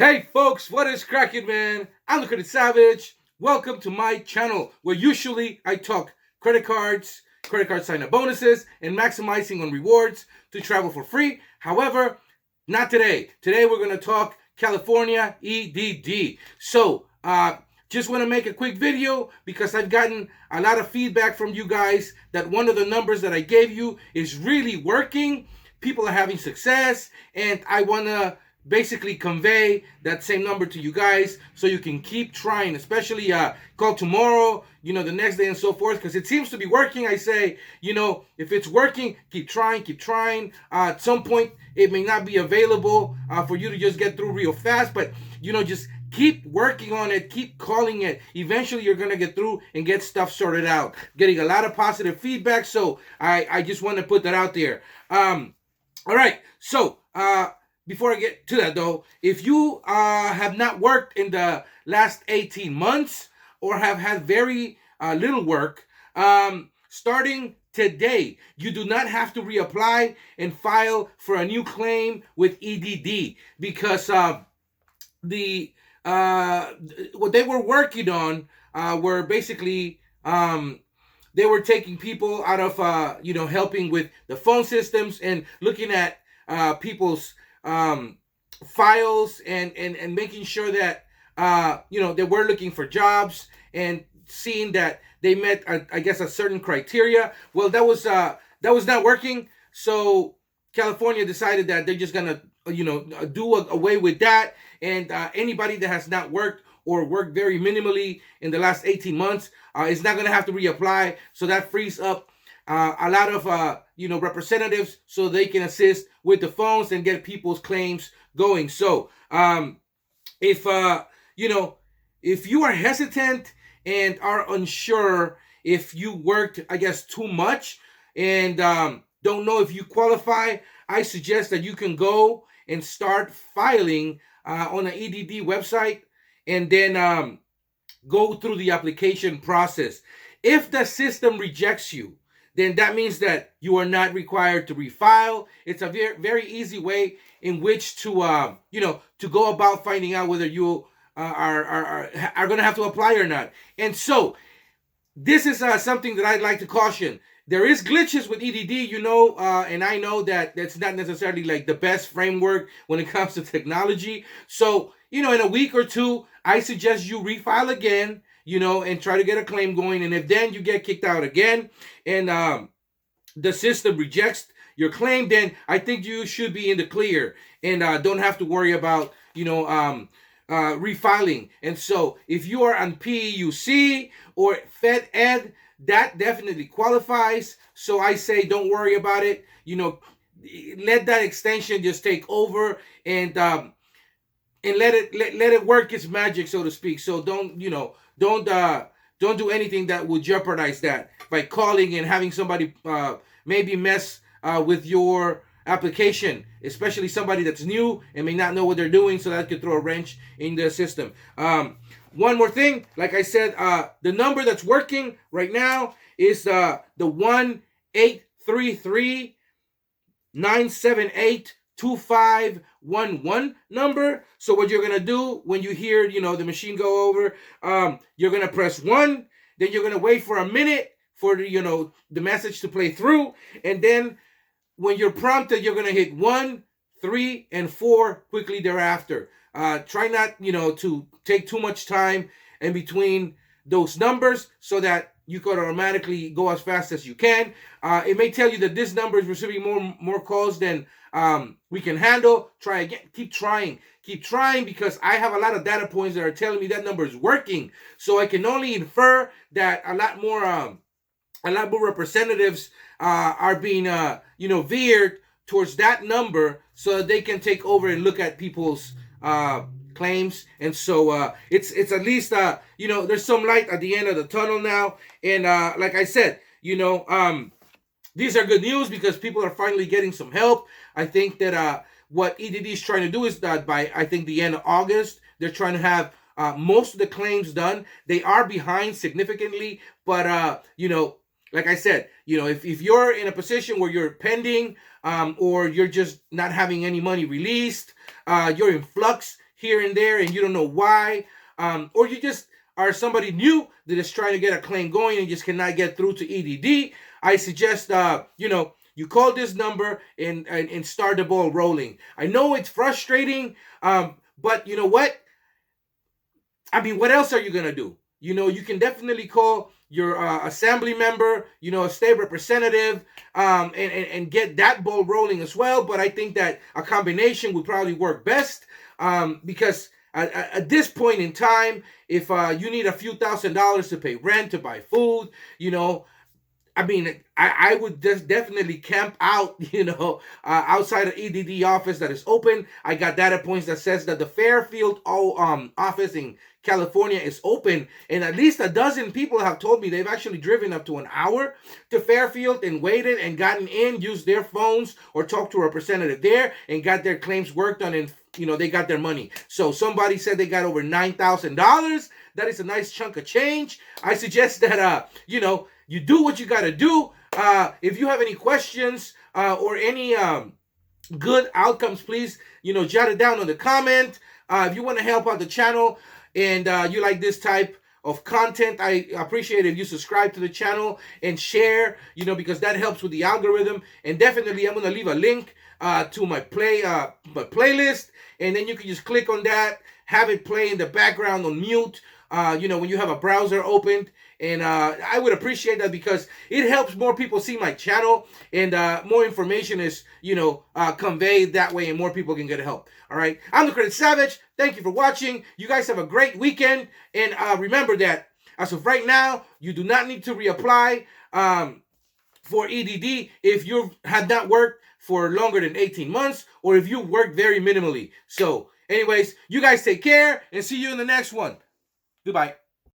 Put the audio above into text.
Hey folks, what is cracking, man? I'm the Credit Savage. Welcome to my channel where usually I talk credit card sign up bonuses, and maximizing on rewards to travel for free. However, not today. Today we're going to talk California EDD. Just want to make a quick video because I've gotten a lot of feedback from you guys that one of the numbers that I gave you is really working. People are having success, and I want to basically convey that same number to you guys so you can keep trying, especially call tomorrow, the next day and so forth, because it seems to be working. I say, if it's working, keep trying. At some point it may not be available for you to just get through real fast, but just keep working on it, keep calling it. Eventually you're gonna get through and get stuff sorted out. Getting a lot of positive feedback, so I just want to put that out there. All right, so before I get to that though, if you have not worked in the last 18 months or have had very little work, starting today, you do not have to reapply and file for a new claim with EDD because what they were working on were basically they were taking people out of helping with the phone systems and looking at people's files and making sure that they were looking for jobs and seeing that they met I guess a certain criteria. Well, that was not working, so California decided that they're just gonna do away with that, and anybody that has not worked or worked very minimally in the last 18 months is not gonna have to reapply. So that frees up a lot of representatives so they can assist with the phones and get people's claims going. So if you are hesitant and are unsure if you worked, I guess, too much and don't know if you qualify, I suggest that you can go and start filing on an EDD website and then go through the application process. If the system rejects you, then that means that you are not required to refile. It's a very, very easy way in which to to go about finding out whether you are going to have to apply or not. And so this is something that I'd like to caution. There is glitches with EDD, and I know that that's not necessarily like the best framework when it comes to technology. So, in a week or two, I suggest you refile again, and try to get a claim going. And if then you get kicked out again and the system rejects your claim, then I think you should be in the clear and don't have to worry about, refiling. And so if you are on PUC or Fed Ed, that definitely qualifies. So I say don't worry about it. Let that extension just take over and let it work its magic, so to speak. So don't do anything that would jeopardize that by calling and having somebody maybe mess with your application, especially somebody that's new and may not know what they're doing, so that could throw a wrench in the system. One more thing, like I said, the number that's working right now is the 1-833-978-2511 number. So what you're gonna do when you hear the machine go over, you're gonna press 1, then you're gonna wait for a minute for the message to play through, and then when you're prompted, you're gonna hit 1, 3, and 4 quickly thereafter. Try not to take too much time in between those numbers so that you could automatically go as fast as you can. It may tell you that this number is receiving more calls than we can handle. Try again. Keep trying, because I have a lot of data points that are telling me that number is working. So I can only infer that a lot more representatives are being veered towards that number so that they can take over and look at people's claims. And so it's at least there's some light at the end of the tunnel now. And like I said, these are good news because people are finally getting some help. I think that what EDD is trying to do is that by I think the end of August, they're trying to have most of the claims done. They are behind significantly, but like I said, if you're in a position where you're pending or you're just not having any money released, you're in flux, here and there and you don't know why, or you just are somebody new that is trying to get a claim going and just cannot get through to EDD, I suggest, you call this number and start the ball rolling. I know it's frustrating, but you know what? I mean, what else are you going to do? You can definitely call your assembly member, a state representative, and get that ball rolling as well. But I think that a combination would probably work best, because at this point in time, if you need a few $1,000s to pay rent, to buy food, I mean, I would just definitely camp out, outside of EDD office that is open. I got data points that says that the Fairfield office in California is open, and at least a dozen people have told me they've actually driven up to an hour to Fairfield and waited and gotten in, used their phones or talked to a representative there and got their claims worked on, and they got their money. So somebody said they got over $9,000. That is a nice chunk of change. I suggest that you do what you got to do. If you have any questions or any good outcomes, please, jot it down on the comment. If you want to help out the channel and you like this type of content, I appreciate if you subscribe to the channel and share, because that helps with the algorithm. And definitely, I'm going to leave a link to my playlist, and then you can just click on that, have it play in the background on mute, when you have a browser opened. And I would appreciate that because it helps more people see my channel, and more information is, conveyed that way, and more people can get help. All right. I'm the Credit Savage. Thank you for watching. You guys have a great weekend. And remember that as of right now, you do not need to reapply for EDD if you have not worked for longer than 18 months or if you work very minimally. So anyways, you guys take care and see you in the next one. Goodbye.